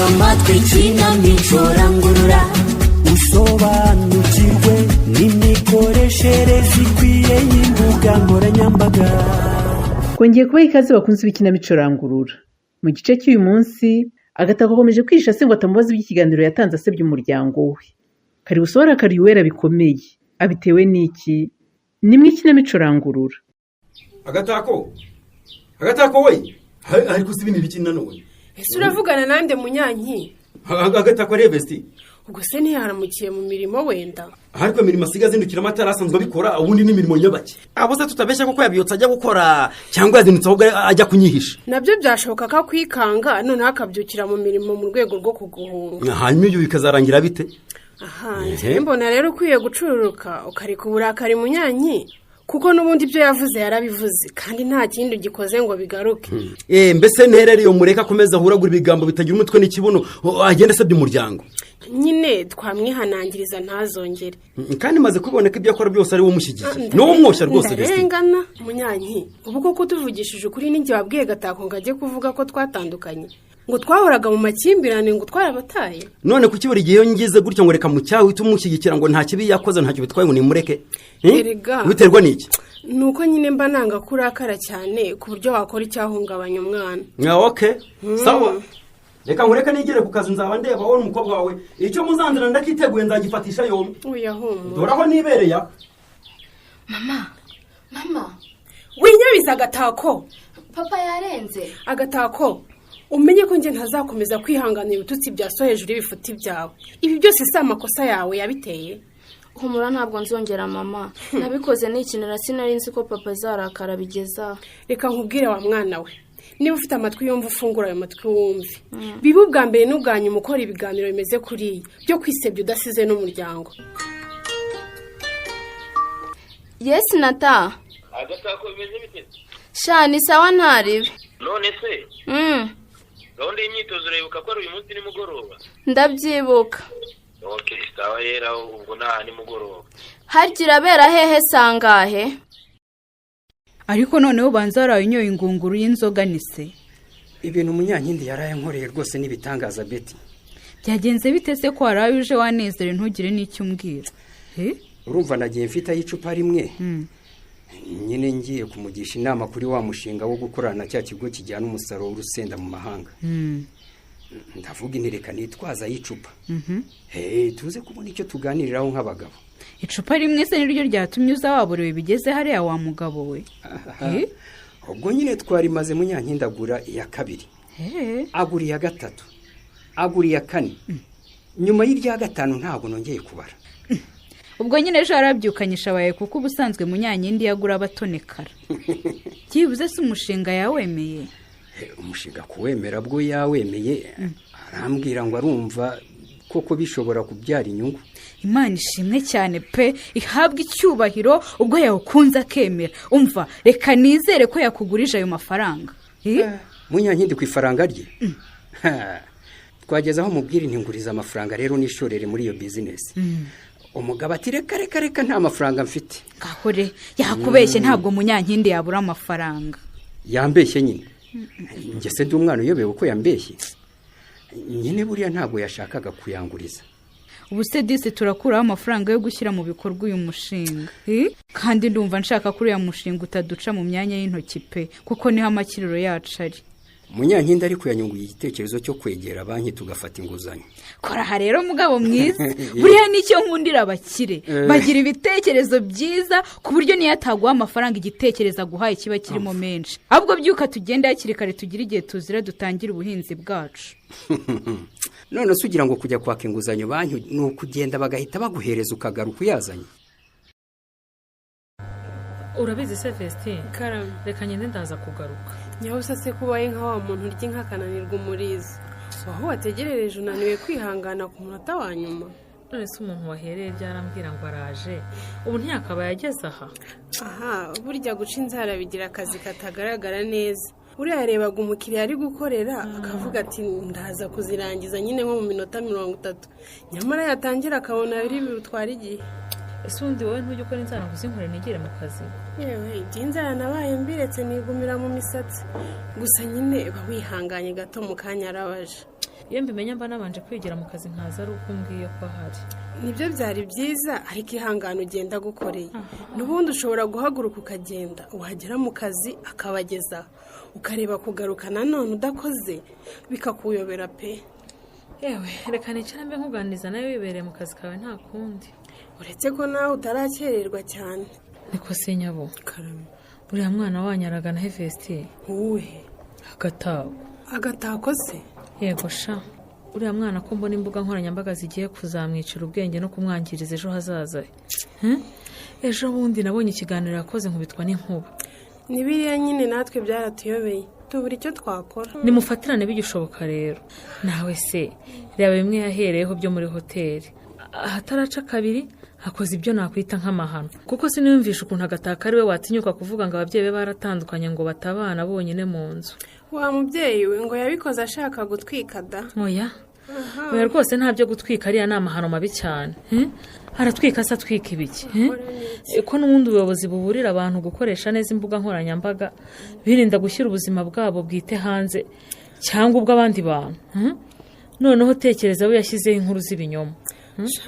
amatwi ikinamico rangurura usobanukirwe n'imikoreshereze ikwiye y'imbuga nkoranyambaga. Kongeye kubaha ikaze bakunze b'ikinamico rangurura. Mu gice cy'uyu munsi Agatako akomeje kwihisha se ngo atamubaza iby'ikiganiro yatanze asebya umuryango we. Kari busohora Kariyuwera bikomeye. Abitewe n'iki? Ni mu ikinamico rangurura. Agatako we ariko si ibintu bikina none. Ese uravugana nande Munyanki? Agatako revesti. Ubwo se ntiharamukiye mu mirimo wenda? Ariko imirimo asigaye azindukira amatara asanzwe abikora ubundi n'imirimo nyabaki. Abo se tutabeshya kuko yabiyotsa ajya gukora cyangwa yazindutse ahubwo ajya kunyihisha. Nabyo byashoboka ko kwikanga none akabyukira mu mirimo mu rwego rwo kuguhunga. Hanyuma ibyo bikazarangira bite? Aha, mbona rero ukwiye gucururuka ukareka uburakari Munyanki. Kuko nubundi ibyo yavuze yarabivuze kandi nta kindi gikoze ngo bigaruke. Mbese nterere yo mureka komeza ahuragura ibigambo bitagira umutwe n'ikibuno agenda asebya umuryango. Nyine twamwihanangiriza ntazongere. Kandi maze kuboneka ibyo akora byose ari wo mushyigikiye. No mwosha rwose bese. Ndengana Munyanki. Ubu koko tuvugishije ukuri n'ingi wabwiye Gatako ngo ajye kuvuga ko twatandukanye. Ngo twahoraga mu makimbirane ngo twarabataye. None kuki buri gihe ngize gutyo ngo reka mu cyawe tumushyigikira ngo nta kibi yakoze ntacyo bitwaye ngo nimureke. Biterwa n'iki? Nuko nyine mba nanga kurakara cyane ku buryo wakora icyahungabanya umwana. Okay. Sawa. Reka nkureka nigere ku kazi nzaba ndeba wowe n'umukobwa wawe. Icyo muzandira ndakiteguye nzagifatisha yombi. Oya homo. Doraho nibereye. Mama. Winyabiza Agatako. Papa yarenze. Agatako. Umenye ko nje ntazakomeza kwihanganira ibitutsi byaso hejuru y'ibifuti byawe. Ibi byose si amakosa yawe yabiteye. Humura ntabwo nzongera mama. Nabikoze n'ikinira sinari nzi ko papa zarakara bigeza. Reka nkubwire wa mwana we. Niba ufite amatwi yumva ufungura ayo matwi wumve. Biba ubwa mbere n'ubwanyuma ukora ibiganiro bimeze kuriya byo kwisebya udasize n'umuryango. Yes Nata. Agatako bimeze bite? Shani sawa ntaribe. None se? Gahunda y'imyitozo uribuka ko ari uyu munsi nimugoroba? Ndabyibuka. Okay, sawa yera ubwo nta nimugoroba. Hargira bera hehe sangahe? Ariko noneho banza arayinyoye ingunguru y'inzoga nise. Ibintu Munyankindi yaraye nkoreye rwose nibitangaza Betty. Byagenze bite se ko araye uje wanezere ntugire n'icyo umbwira? Urumva nagiye mfita y'icupa rimwe. Nyine ngiye kumugisha inama kuri wa mushinga wo gukorana cya kigo kijyana umusaruro w'urusenda mu mahanga. Ndavuga intireka nitwaza y'icupa. Tuze kubona icyo tuganiriraho nk'abagabo. Icupa rimwe se niryo ryatumye uza waborewe bigeze hariya wa mugabo we. Ubwo nyine twarimaze Munyankindi agura iya kabiri. Agura iya gatatu. Agura iya kane. Nyuma y'irya gatanu ntabwo nongeye kubara. Ubwo nyine ejo arabyukanyisha abaye kuko ubusanzwe Munyankindi yagura abatonekara. Kibuze se umushinga yawemeye? Umushinga kuwemera bwo yawemeye arambwira ngo arumva koko bishobora kubyara inyungu. Imana ishimwe cyane pe ihabwa icyubahiro ubwo yawukunze akemera. Umva reka nizere ko yakugurije ayo mafaranga. Munyankindi ku ifaranga rye. Twageza aho mubwira intinguriza amafaranga rero nishorere muri iyo business. Umugabo ati reka nta mafaranga mfite. Gahore yakubeshye ntabwo Munyankindi yabura amafaranga. Yambeshye nyine. Nge se ndi umwana uyobewe uko yambeshye. Nyine buriya ntabwo yashakaga kuyanguriza. Ubu se disi turakuraho amafaranga yo gushyira mu bikorwa uyu mushinga. Kandi ndumva nshaka kuri ya mushinga utaduca mu myanya y'intoki pe kuko niho amakiriro yacu ari. Munyankindi ariko yanyunguye igitekerezo cyo kwegera banki tugafata inguzanyo. Kora rero mugabo mwiza. Buriya nicyo nkundira abakire. Bagira ibitekerezo byiza ku buryo niyo ataguha amafaranga igitekerezo aguhaye kiba kirimo menshi. Ahubwo byuka tugenda hakiri kare tugira igihe tuzira dutangira ubuhinzi bwacu. None sugira ngo kujya kwaka inguzanyo banki ni ukugenda bagahita baguhereza ukagaruka uyazanye. Urabizi se Vesti? Reka nyine ndaza kugaruka. Nyabusa se kubaye nka wa muntu urya inkakananirwa umurizo. Waho wategerereje unaniwe kwihangana ku munota wa nyuma. None se umuntu wahereye byarambwira ngo araje. Ubu ntiyakaba yageze aha. Burya guca inzara bigira akazi katagaragara neza. Uriya yarebaga umukiriya ari gukorera akavuga ati ndaza kuzirangiza nyine nko mu minota 30. Nyamara yatangira akabona biri bitwara igihe. Ese undi wowe ntujye ukora inzara kuzinkore nigere mu kazi? Yewe inzara nabaye mbiretse nigumira mu misatsi. Gusa nyine wihanganye gato mu kanya arabaje. iyo mbimenya mba nabanje kwigira mu kazi nkaza ari uko umbwiye ko ahari. nibyo byari byiza ariko ihangane ugenda gukoreye n'ubundi ushobora guhaguruka ukagenda wagera mu kazi akabagezaho ukareba kugaruka nanone udakoze bikakuyobera pe. yewe reka nicara mbe nkuganiriza nawe wibereye mu kazi kawe nta kundi. uretse ko nawe utarakererwa cyane. niko se nyabo karame uriya mwana wanyu aragana he Vesti? uwuhe? agatako se? yego sha uriya mwana ko mbona imbuga nkoranyambaga zigiye kuzamwicira ubwenge no kumwangiriza ejo hazaza he. ejo bundi nabonye ikiganiro yakoze nkubitwa n'inkuba. ni biriya nyine natwe byaratuyobeye tubura icyo twakora. nimufatirane bigishoboka rero. nawe se reba bimwe yahereyeho byo muri hoteli ahataraca kabiri hakoze ibyo nakwita nk'amahano kuko siniyumvisha ukuntu agataka ari we watinyuka kuvuga ngo ababyeyi be baratandukanye ngo batabana bonyine mu nzu. wa mubyeyi we ngo yabikoze ashaka gutwika da. oya rwose nta byo gutwika ariya ni amahano mabi cyane. aratwika se atwika ibiki? ko n'ubundi ubuyobozi buburira abantu gukoresha neza imbuga nkoranyambaga birinda gushyira ubuzima bwabo bwite hanze cyangwa ubw'abandi bantu. noneho tekereza we yashyizeho inkuru z'ibinyoma.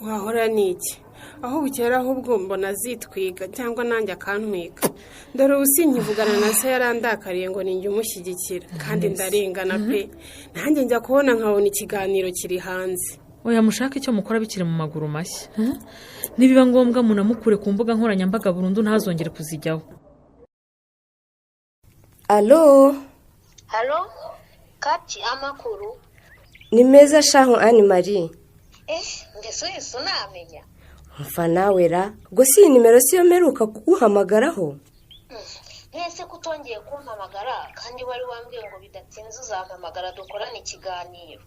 wahora n'iki aho bukera ahubwo mbona zitwiga cyangwa nanjye akantwika. dore ubu sinkivugana na se yarandakariye ngo ninjye umushyigikira kandi ndarengana pe. nanjye njya kubona nkabona ikiganiro kiri hanze. oya mushaka icyo mukora bikiri mu maguru mashya. nibiba ngombwa munamukure ku mbuga nkoranyambaga burundu ntazongere kuzijyaho. alo kati amakuru ni meza shaho Anne Marie. mbese wese unamenya mva nawe ra ubwo si nimero siyo mperuka kuguhamagaraho. mwese kutongeye kumpamagara kandi wari wambwiye ngo bidatinze uzampamagara dukorane ikiganiro.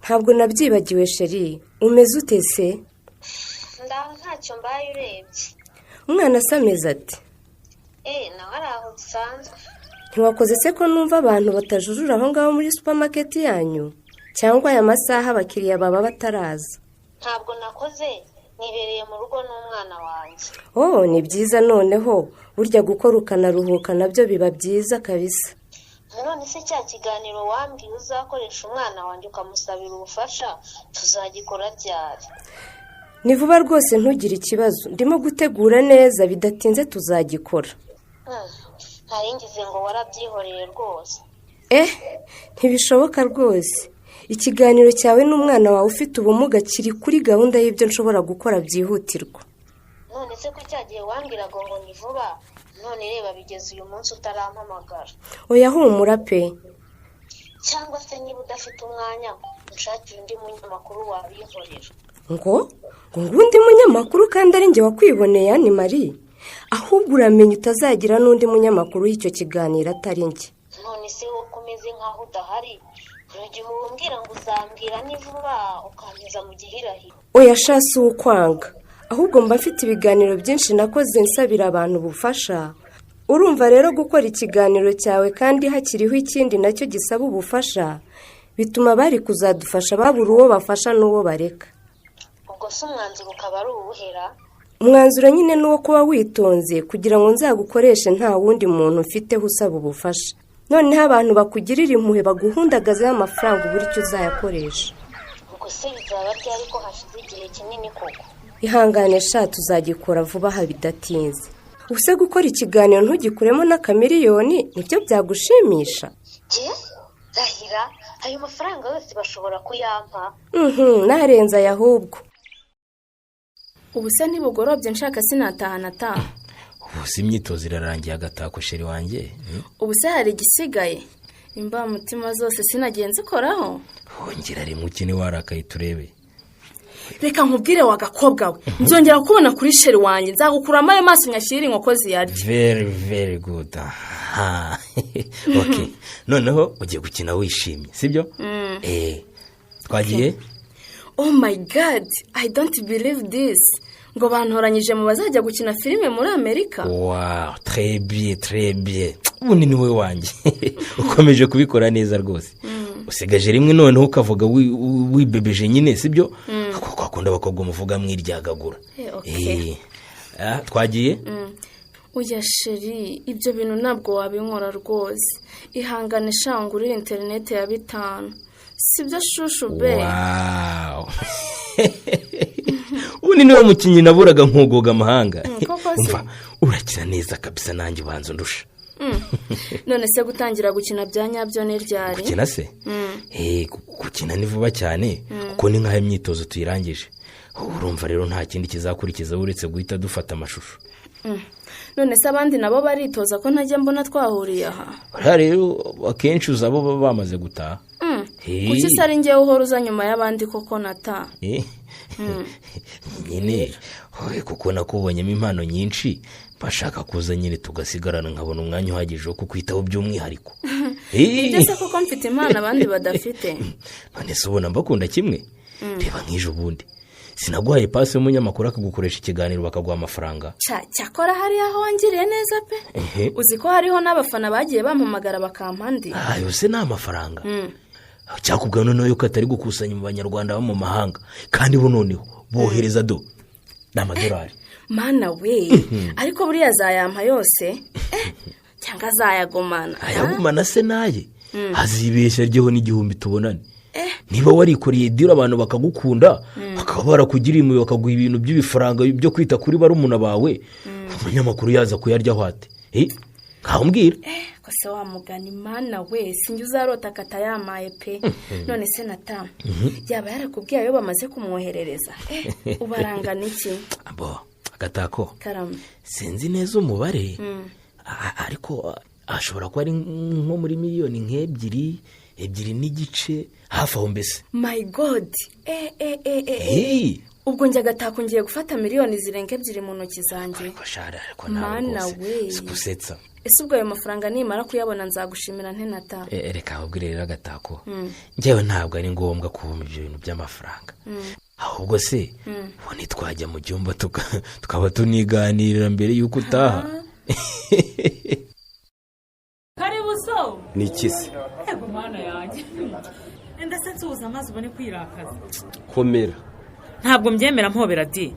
ntabwo nabyibagiwe sheri umeze ute se? ndaho ntacyo mbaye urebye. umwana asa ameze ati? nawe ari aho bisanzwe. ntiwakoze se ko numva abantu batajurura aho ngaho muri supermarket yanyu cyangwa aya masaha abakiriya baba bataraza? ntabwo nakoze nibereye mu rugo n'umwana wanjye. ni byiza noneho burya gukora ukanaruhuka nabyo biba byiza kabisa. none se cya kiganiro wambwiye uzakoresha umwana wanjye ukamusabira ubufasha tuzagikora ryari? ni vuba rwose ntugire ikibazo ndimo gutegura neza bidatinze tuzagikora. ntaringize ngo warabyihoreye rwose. ntibishoboka rwose. ikiganiro cyawe n'umwana wawe ufite ubumuga kiri kuri gahunda y'ibyo nshobora gukora byihutirwa. none se ko cyagiye wambwiraga ngo ni vuba none reba bigeze uyu munsi utarampamagara. oya humura pe. cyangwa se niba udafite umwanya unshakira undi munyamakuru wabihorera. ngo undi munyamakuru kandi ari njye wakwiboneye Anne Marie? ahubwo uramenye utazagira n'undi munyamakuru w'icyo kiganiro atari njye. none se wowe ukomeze nk'aho udahari igihe umbwira ngo uzambwira ni vuba ukameza mu gihirahiro. oya shasi ukwanga ahubwo mba mfite ibiganiro byinshi nakoze nsabira abantu ubufasha. urumva rero gukora ikiganiro cyawe kandi hakiriho ikindi nacyo gisaba ubufasha bituma bari kuzadufasha babura uwo bafasha n'uwo bareka. ubwo se umwanzuro ukaba ari uwuhera? umwanzuro nyine ni uwo kuba witonze kugira ngo nzagukoreshe nta wundi muntu mfiteho usaba ubufasha. noneho abantu bakugirira impuhwe baguhundagazeho amafaranga ubura icyo uzayakoresha. ubwo se bizaba ryari ko hashize igihe kinini koko? ihangane sha tuzagikora vuba aha bidatinze. use gukora ikiganiro ntugikuremo n'akamiriyoni nibyo byagushimisha? rahira ayo mafaranga yose bashobora kuyampa? narenze aya ahubwo. ubu se ntibugorobye nshaka sinatahana. ubu si imyitozo irarangiye agatako sheri wanjye. ubu se hari igisigaye? imbamutima zose sinagenze ukoraho. wongera rimwe ukine warakaye turebe. reka nkubwire wa gakobwa we nzongera kubona kuri sheri wanjye nzagukuramo ayo maso nyashyira inkoko ziyarya. very good. okay noneho ugiye gukina wishimye sibyo? twagiye. oh my god I don't believe this. ngo bantoranyije mu bazajya gukina filime muri Amerika. wow très bien ubundi ni wowe wanjye. ukomeje kubikora neza rwose. usigaje rimwe noneho ukavuga wibebeje nyine sibyo? kuko akunda abakobwa muvuga mwiryagagura. twagiye. oya sheri ibyo bintu ntabwo wabinkora rwose. ihangane shangurira interineti ya 5 sibyo shushu be. wawu ubu ni niwe mukinnyi naburaga nkugoga amahanga. umva urakina neza kabisa nanjye ubanza undusha. none se gutangira gukina bya nyabyo ni ryari? gukina se gukina ni vuba cyane kuko ni nk'aho imyitozo tuyirangije. urumva rero nta kindi kizakurikiza uretse guhita dufata amashusho. none se abandi nabo baritoza ko ntajya mbona twahuriye aha? buriya rero akenshi uza bo baba bamaze gutaha. kuki se ari njyewe uhora uza nyuma y'abandi koko nata? nyine kuko nakubonyemo impano nyinshi bashaka kuza nyine tugasigarana nkabona umwanya uhagije wo kukwitaho by'umwihariko. ibyo se koko mfite impano abandi badafite? none se ubona mbakunda kimwe? reba nk'ejo bundi sinaguhaye pasi y'umunyamakuru akagukoresha ikiganiro bakaguha amafaranga. cyakora hariya aho wangiriye neza pe. uzi ko hariho n'abafana bagiye bampamagara bakampa andi. yose ni amafaranga. cyakubwa noneho yuko atari gukusanya mu banyarwanda bo mu mahanga kandi bo noneho bohereza n'amadolari. mana we ariko buriya azayampa yose cyangwa azayagumana? ayagumana se naye azibeshya ryeho n'igihumbi tubonane. niba warikoreye diro abantu bakagukunda bakaba barakugiriye impuhwe bakaguha ibintu by'ibifaranga byo kwita kuri barumuna bawe umunyamakuru yaza kuyaryaho ate? ngaho mbwira. ko se wamugana imana we sinjye uzarota akatayamaye pe. none se nata yaba yarakubwiye ayo bamaze kumwoherereza? ubarangana iki? agatako karame sinzi neza umubare ariko ashobora kuba ari nko muri miliyoni ebyiri n'igice hafi aho mbese. my god ubwo njye agatako ngiye gufata miliyoni zirenga 2 mu ntoki zanjye. mana we sikusetsa. ese ubwo ayo mafaranga nimara kuyabona nzagushimira nte nata? reka ahubwo rero agatako njyewe ntabwo ari ngombwa kubona ibyo bintu by'amafaranga. ahubwo se ubu twajya mu cyumba tukaba tuniganirira mbere y'uko utaha. karibu so ni ikisi ego mana yanjye ndetse nsuhuza amazi ubone kwirakaza. komera ntabwo mbyemera mpobera di.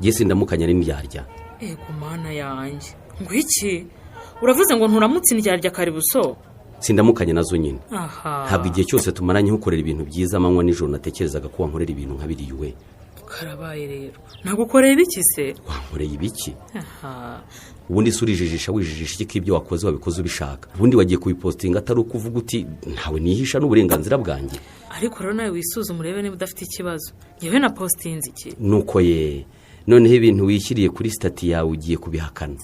gisi ndamukanya n'indyarya. ego mana yanjye ngo iki uravuze ngo nturamutse indyarya karibu so? sindamukanye nazo nyine. ntabwo igihe cyose tumaranye nkukorera ibintu byiza amanywa nijoro natekerezaga ko wankorera ibintu nka biriya we. karabaye rero nagukoreye ibiki se? wankoreye ibiki? ubundi se urijijisha wijijisha iki ibyo wakoze wabikoze ubishaka? ubundi wagiye kubipostinga atari ukuvuga uti ntawe nihisha n'uburenganzira bwanjye. ariko rero nawe wisuzume urebe niba udafite ikibazo. yewe na postinze iki? nuko noneho ibintu wishyiriye kuri stati yawe ugiye kubihakana.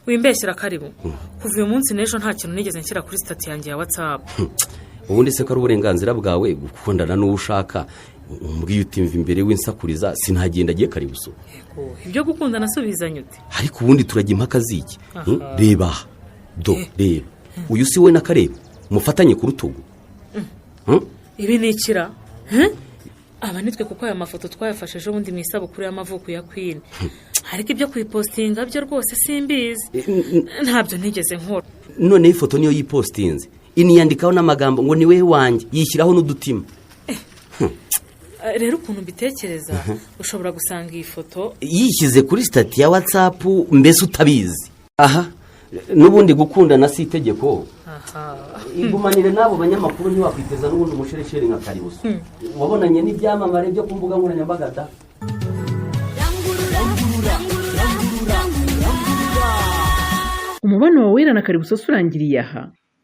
wimbeshyira karibu kuva uyu munsi n'ejo nta kintu nigeze nshyira kuri stati yanjye ya WhatsApp. ubundi se ko ari uburenganzira bwawe gukundana n'uwo ushaka umbwiye uti mva imbere w'insakuriza sinagenda agiye karibu so. ibyo gukundana subizanye ute? ariko ubundi turajya impaka z'iki? reba reba uyu si we na Kareba mufatanye ku rutugu. ibi ni ikira aba nitwe kuko aya mafoto twayafashe ejo bundi mu isabukuru y'amavuko ya Queen. ariko ibyo kuyipostinga byo rwose simbizi ntabyo ntigeze nkora. noneho ifoto niyo yipostinze iniyandikaho n'amagambo ngo ni we wanjye yishyiraho n'udutima. rero ukuntu mbitekereza ushobora gusanga iyi foto yishyize kuri stati ya WhatsApp mbese utabizi. n'ubundi gukundana si itegeko. igumanire n'abo banyamakuru ntiwakwiteza n'ubundi umushereshere nka Karibuso. wabonanye n'ibyamamare byo ku mbuga nkoranyambaga da. umubano wawe na Karibuso urangiriye aha.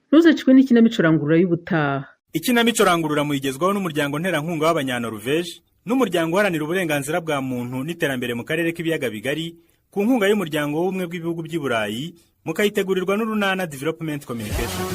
ntuzacikwe n'ikinamico rangurura y'ubutaha. ikinamico rangurura muyigezwaho n'umuryango nterankunga w'abanyanoruveje n'umuryango uharanira uburenganzira bwa muntu n'iterambere mu karere k'ibiyaga bigari ku nkunga y'umuryango w'ubumwe bw'ibihugu by'i Burayi mukayitegurirwa n'Urunana Development Communication.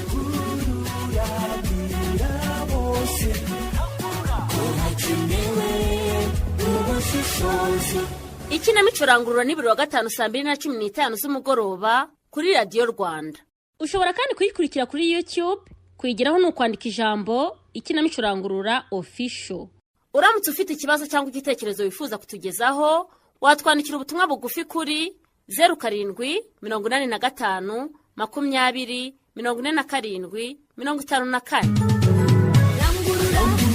ikinamico rangurura ni buri wa gatanu saa 2:15 z'umugoroba kuri radiyo Rwanda. ushobora kandi kuyikurikira kuri YouTube. kwigiraho ni ukwandika ijambo ikinamico rangurura official. uramutse ufite ikibazo cyangwa igitekerezo wifuza kutugezaho watwandikira ubutumwa bugufi kuri 0785 20 47 54.